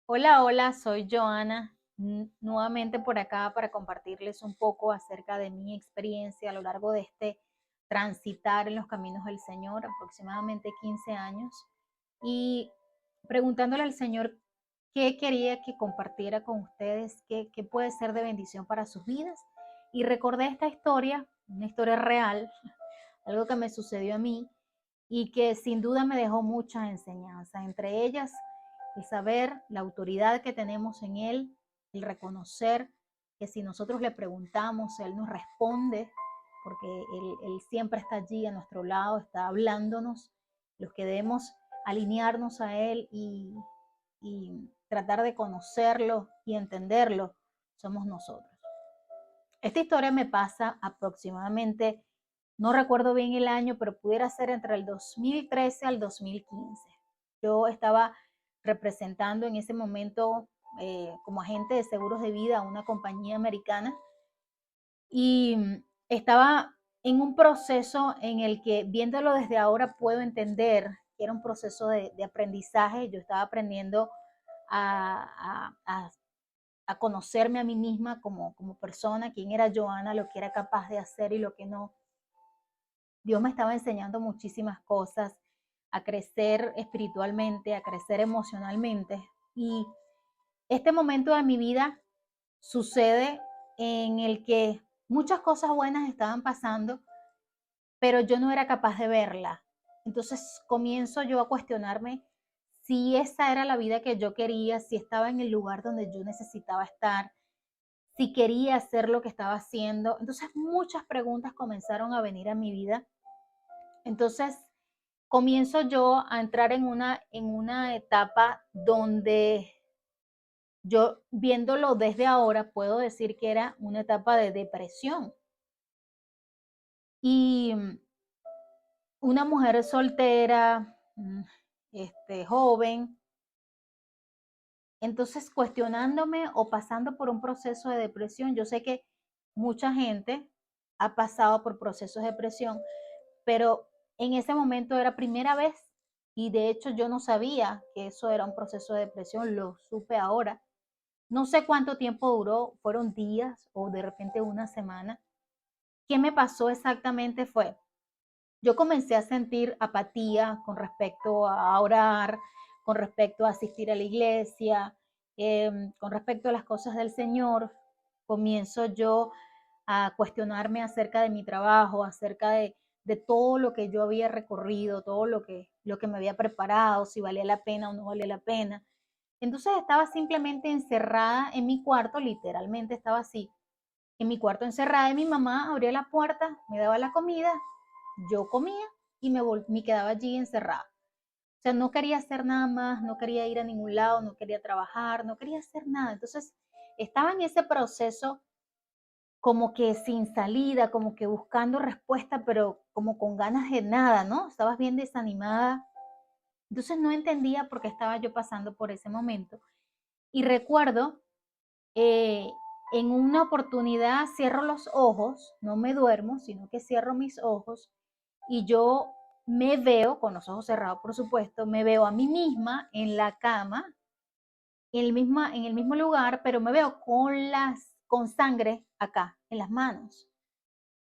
Hola, hola, soy Joana, nuevamente por acá para compartirles un poco acerca de mi experiencia a lo largo de este transitar en los caminos del Señor, aproximadamente 15 años, y preguntándole al Señor qué quería que compartiera con ustedes, qué puede ser de bendición para sus vidas. Y recordé esta historia, una historia real, algo que me sucedió a mí y que sin duda me dejó muchas enseñanzas, entre ellas el saber la autoridad que tenemos en Él, el reconocer que si nosotros le preguntamos, Él nos responde, porque Él siempre está allí a nuestro lado, está hablándonos, los que debemos alinearnos a Él y tratar de conocerlo y entenderlo, somos nosotros. Esta historia me pasa aproximadamente, no recuerdo bien el año, pero pudiera ser entre el 2013 al 2015. Yo estaba representando en ese momento como agente de seguros de vida a una compañía americana y estaba en un proceso en el que viéndolo desde ahora puedo entender que era un proceso de aprendizaje. Yo estaba aprendiendo a conocerme a mí misma como persona, quién era Joana, lo que era capaz de hacer y lo que no. Dios me estaba enseñando muchísimas cosas, a crecer espiritualmente, a crecer emocionalmente. Y este momento de mi vida sucede en el que muchas cosas buenas estaban pasando, pero yo no era capaz de verla. Entonces comienzo yo a cuestionarme si esa era la vida que yo quería, si estaba en el lugar donde yo necesitaba estar, si quería hacer lo que estaba haciendo. Entonces muchas preguntas comenzaron a venir a mi vida. Entonces comienzo yo a entrar en una etapa donde yo viéndolo desde ahora puedo decir que era una etapa de depresión. Y una mujer soltera, joven, entonces cuestionándome o pasando por un proceso de depresión. Yo sé que mucha gente ha pasado por procesos de depresión, pero en ese momento era primera vez y de hecho yo no sabía que eso era un proceso de depresión, lo supe ahora. No sé cuánto tiempo duró, fueron días o de repente una semana. ¿Qué me pasó exactamente? Fue, yo comencé a sentir apatía con respecto a orar, con respecto a asistir a la iglesia, con respecto a las cosas del Señor. Comienzo yo a cuestionarme acerca de mi trabajo, acerca de todo lo que yo había recorrido, todo lo que me había preparado, si valía la pena o no valía la pena. Entonces estaba simplemente encerrada en mi cuarto, literalmente estaba así, en mi cuarto encerrada y mi mamá abría la puerta, me daba la comida, yo comía y me quedaba allí encerrada. O sea, no quería hacer nada más, no quería ir a ningún lado, no quería trabajar, no quería hacer nada. Entonces estaba en ese proceso como que sin salida, como que buscando respuesta, pero como con ganas de nada, ¿no? Estabas bien desanimada. Entonces no entendía por qué estaba yo pasando por ese momento. Y recuerdo, eh, en una oportunidad cierro los ojos, no me duermo, sino que cierro mis ojos y yo me veo, con los ojos cerrados por supuesto, me veo a mí misma en la cama, en el mismo lugar, pero me veo con sangre acá, en las manos.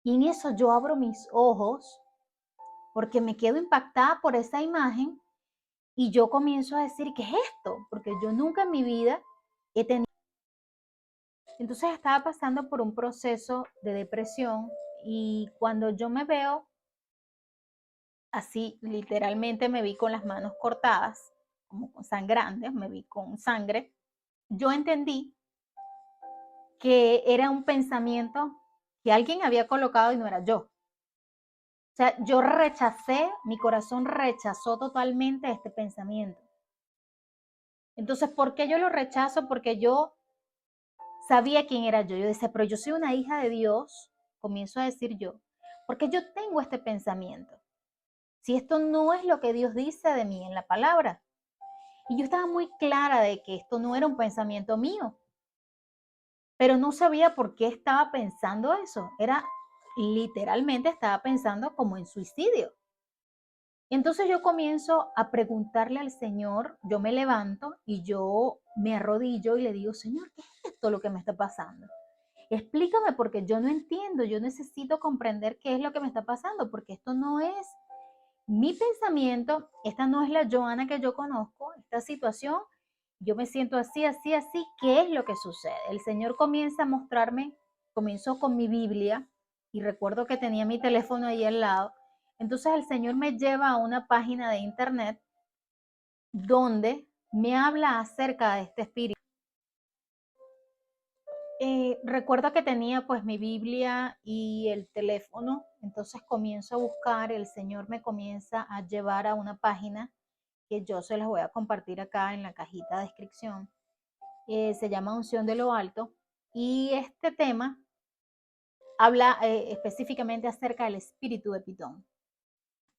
Y en eso yo abro mis ojos porque me quedo impactada por esa imagen y yo comienzo a decir, ¿qué es esto? Porque yo nunca en mi vida he tenido. Entonces estaba pasando por un proceso de depresión y cuando yo me veo así, literalmente me vi con las manos cortadas, como con sangrantes, me vi con sangre, yo entendí que era un pensamiento que alguien había colocado y no era yo. O sea, yo rechacé, mi corazón rechazó totalmente este pensamiento. Entonces, ¿por qué yo lo rechazo? Porque yo sabía quién era yo. Yo decía, pero yo soy una hija de Dios, comienzo a decir yo, porque yo tengo este pensamiento. Si esto no es lo que Dios dice de mí en la palabra. Y yo estaba muy clara de que esto no era un pensamiento mío, pero no sabía por qué estaba pensando eso. Era literalmente estaba pensando como en suicidio. Entonces yo comienzo a preguntarle al Señor, yo me levanto y yo me arrodillo y le digo, Señor, ¿qué es esto lo que me está pasando? Explícame porque yo no entiendo, yo necesito comprender qué es lo que me está pasando, porque esto no es mi pensamiento, esta no es la Joana que yo conozco, esta situación, yo me siento así, así, así, ¿qué es lo que sucede? El Señor comienza a mostrarme, comenzó con mi Biblia y recuerdo que tenía mi teléfono ahí al lado, entonces el Señor me lleva a una página de internet donde me habla acerca de este espíritu. Recuerdo que tenía pues mi Biblia y el teléfono, entonces comienzo a buscar, el Señor me comienza a llevar a una página que yo se las voy a compartir acá en la cajita de descripción. Se llama Unción de lo Alto y este tema habla específicamente acerca del espíritu de Pitón.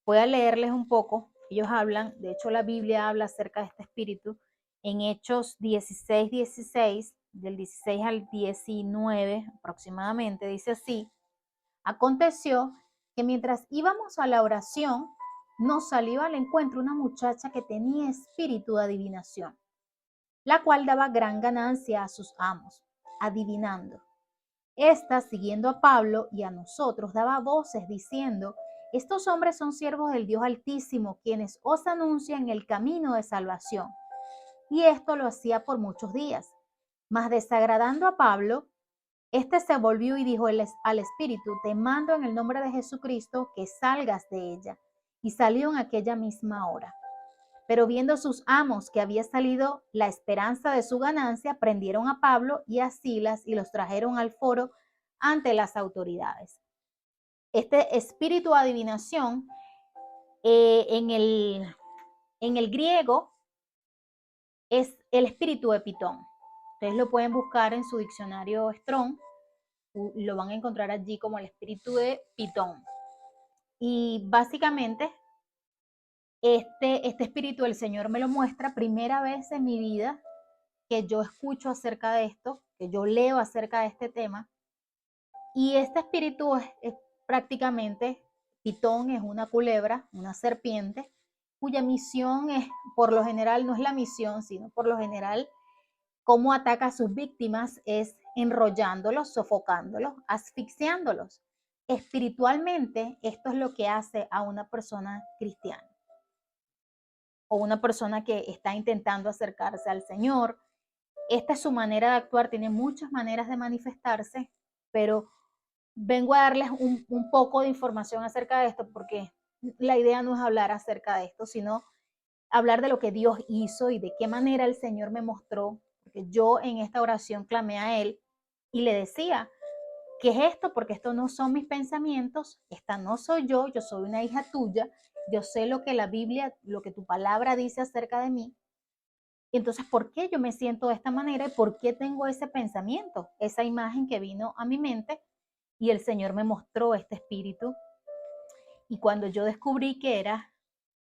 Voy a leerles un poco, ellos hablan, de hecho la Biblia habla acerca de este espíritu en Hechos 16, 16, del 16 al 19 aproximadamente, dice así: aconteció que mientras íbamos a la oración, nos salió al encuentro una muchacha que tenía espíritu de adivinación, la cual daba gran ganancia a sus amos, adivinando. Esta, siguiendo a Pablo y a nosotros, daba voces diciendo: estos hombres son siervos del Dios Altísimo, quienes os anuncian el camino de salvación. Y esto lo hacía por muchos días. Mas desagradando a Pablo, este se volvió y dijo al espíritu: te mando en el nombre de Jesucristo que salgas de ella. Y salió en aquella misma hora. Pero viendo sus amos que había salido la esperanza de su ganancia, prendieron a Pablo y a Silas y los trajeron al foro ante las autoridades. Este espíritu de adivinación en el griego es el espíritu de Pitón. Ustedes lo pueden buscar en su diccionario Strong, lo van a encontrar allí como el espíritu de Pitón. Y básicamente este espíritu el Señor me lo muestra primera vez en mi vida que yo escucho acerca de esto, que yo leo acerca de este tema. Y este espíritu es prácticamente, Pitón es una culebra, una serpiente, cuya misión es, por lo general, no es la misión, sino por lo general, cómo ataca a sus víctimas es enrollándolos, sofocándolos, asfixiándolos. Espiritualmente, esto es lo que hace a una persona cristiana o una persona que está intentando acercarse al Señor. Esta es su manera de actuar, tiene muchas maneras de manifestarse, pero vengo a darles un poco de información acerca de esto porque la idea no es hablar acerca de esto, sino hablar de lo que Dios hizo y de qué manera el Señor me mostró, porque yo en esta oración clamé a Él y le decía: ¿qué es esto? Porque esto no son mis pensamientos, esta no soy yo soy una hija tuya, yo sé lo que la Biblia, lo que tu palabra dice acerca de mí. Y entonces, ¿por qué yo me siento de esta manera y por qué tengo ese pensamiento, esa imagen que vino a mi mente? Y el Señor me mostró este espíritu. Y cuando yo descubrí que era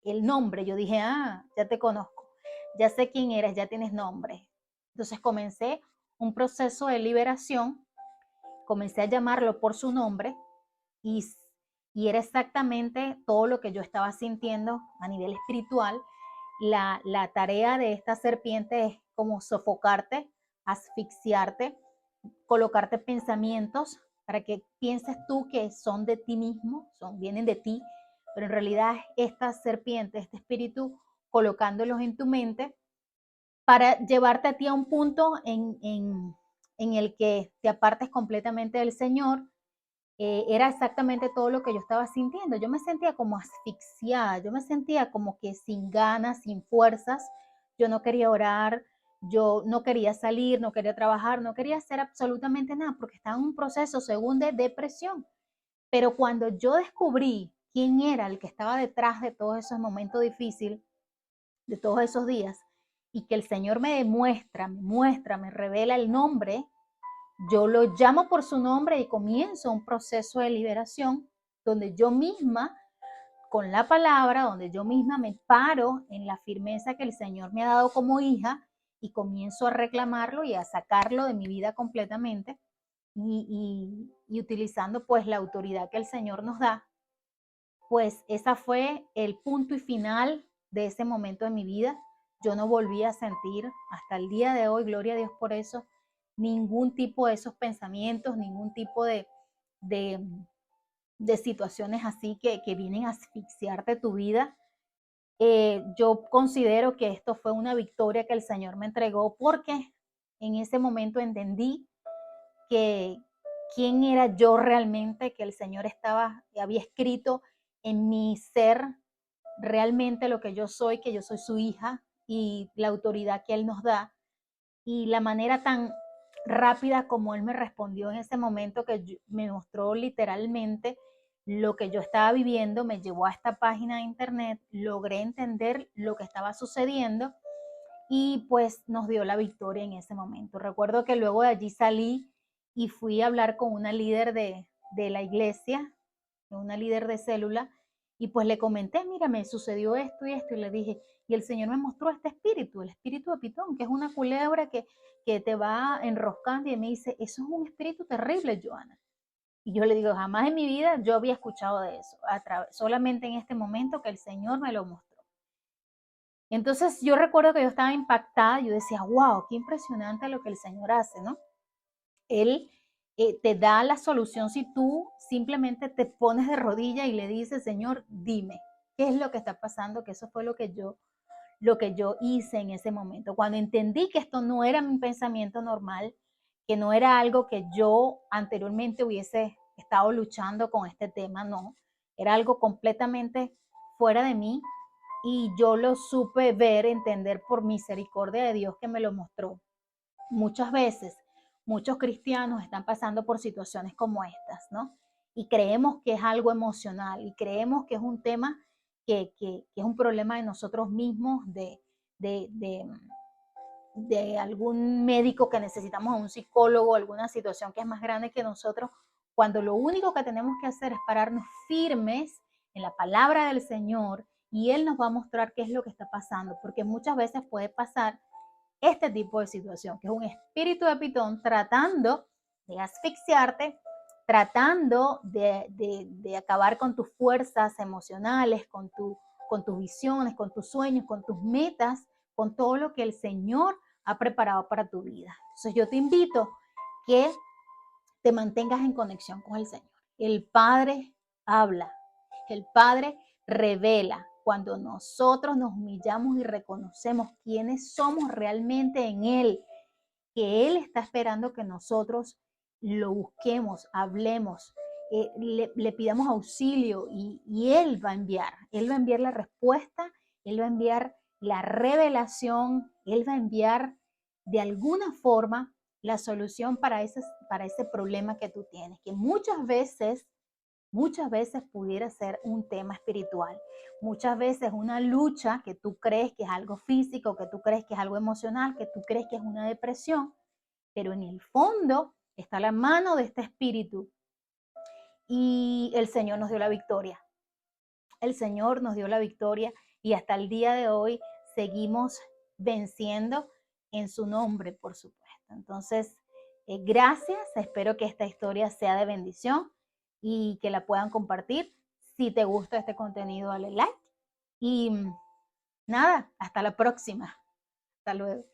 el nombre, yo dije: ah, ya te conozco, ya sé quién eres, ya tienes nombre. Entonces comencé un proceso de liberación, comencé a llamarlo por su nombre y, y era exactamente todo lo que yo estaba sintiendo a nivel espiritual. La tarea de esta serpiente es como sofocarte, asfixiarte, colocarte pensamientos para que pienses tú que son de ti mismo, vienen de ti, pero en realidad esta serpiente, este espíritu, colocándolos en tu mente para llevarte a ti a un punto en el que te apartes completamente del Señor. Era exactamente todo lo que yo estaba sintiendo. Yo me sentía como asfixiada, yo me sentía como que sin ganas, sin fuerzas. Yo no quería orar, yo no quería salir, no quería trabajar, no quería hacer absolutamente nada porque estaba en un proceso, según, de depresión. Pero cuando yo descubrí quién era el que estaba detrás de todos esos momentos difíciles, de todos esos días, y que el Señor me muestra, me revela el nombre, yo lo llamo por su nombre y comienzo un proceso de liberación donde yo misma, con la palabra, donde yo misma me paro en la firmeza que el Señor me ha dado como hija y comienzo a reclamarlo y a sacarlo de mi vida completamente y utilizando pues la autoridad que el Señor nos da. pues esa fue el punto y final de ese momento de mi vida. Yo no volví a sentir hasta el día de hoy, gloria a Dios por eso, ningún tipo de esos pensamientos, ningún tipo de, de situaciones así que vienen a asfixiarte tu vida. Yo considero que esto fue una victoria que el Señor me entregó porque en ese momento entendí que quién era yo realmente, que el Señor había escrito en mi ser realmente lo que yo soy, que yo soy su hija y la autoridad que Él nos da y la manera tan rápida como Él me respondió en ese momento me mostró literalmente lo que yo estaba viviendo, me llevó a esta página de internet, logré entender lo que estaba sucediendo y pues nos dio la victoria en ese momento. Recuerdo que luego de allí salí y fui a hablar con una líder de la iglesia, una líder de célula, y pues le comenté, mira, me sucedió esto y le dije, y el Señor me mostró este espíritu, el espíritu de Pitón, que es una culebra que te va enroscando, y me dice, eso es un espíritu terrible, Joana. Y yo le digo, jamás en mi vida yo había escuchado de eso, solamente en este momento que el Señor me lo mostró. Entonces yo recuerdo que yo estaba impactada, yo decía, wow, qué impresionante lo que el Señor hace, ¿no? Él te da la solución si tú simplemente te pones de rodilla y le dices, Señor, dime, ¿qué es lo que está pasando? Que eso fue lo que yo hice en ese momento. Cuando entendí que esto no era mi pensamiento normal, que no era algo que yo anteriormente hubiese estado luchando con este tema, no, era algo completamente fuera de mí y yo lo supe ver, entender por misericordia de Dios que me lo mostró. Muchas veces, muchos cristianos están pasando por situaciones como estas, ¿no? Y creemos que es algo emocional y creemos que es un tema que es un problema de nosotros mismos, de, de, de algún médico que necesitamos, a un psicólogo, alguna situación que es más grande que nosotros, cuando lo único que tenemos que hacer es pararnos firmes en la palabra del Señor y Él nos va a mostrar qué es lo que está pasando, porque muchas veces puede pasar este tipo de situación, que es un espíritu de Pitón tratando de asfixiarte, tratando de acabar con tus fuerzas emocionales, con tus visiones, con tus sueños, con tus metas, con todo lo que el Señor ha preparado para tu vida. Entonces yo te invito que te mantengas en conexión con el Señor. El Padre habla, el Padre revela. Cuando nosotros nos humillamos y reconocemos quiénes somos realmente en Él, que Él está esperando que nosotros lo busquemos, hablemos, le pidamos auxilio y Él va a enviar la respuesta, Él va a enviar la revelación, Él va a enviar de alguna forma la solución para ese problema que tú tienes, que muchas veces pudiera ser un tema espiritual, muchas veces una lucha que tú crees que es algo físico, que tú crees que es algo emocional, que tú crees que es una depresión, pero en el fondo está la mano de este espíritu y el Señor nos dio la victoria. El Señor nos dio la victoria y hasta el día de hoy seguimos venciendo en su nombre, por supuesto. Entonces, gracias, espero que esta historia sea de bendición y que la puedan compartir. Si te gusta este contenido, dale like y nada, hasta la próxima. Hasta luego.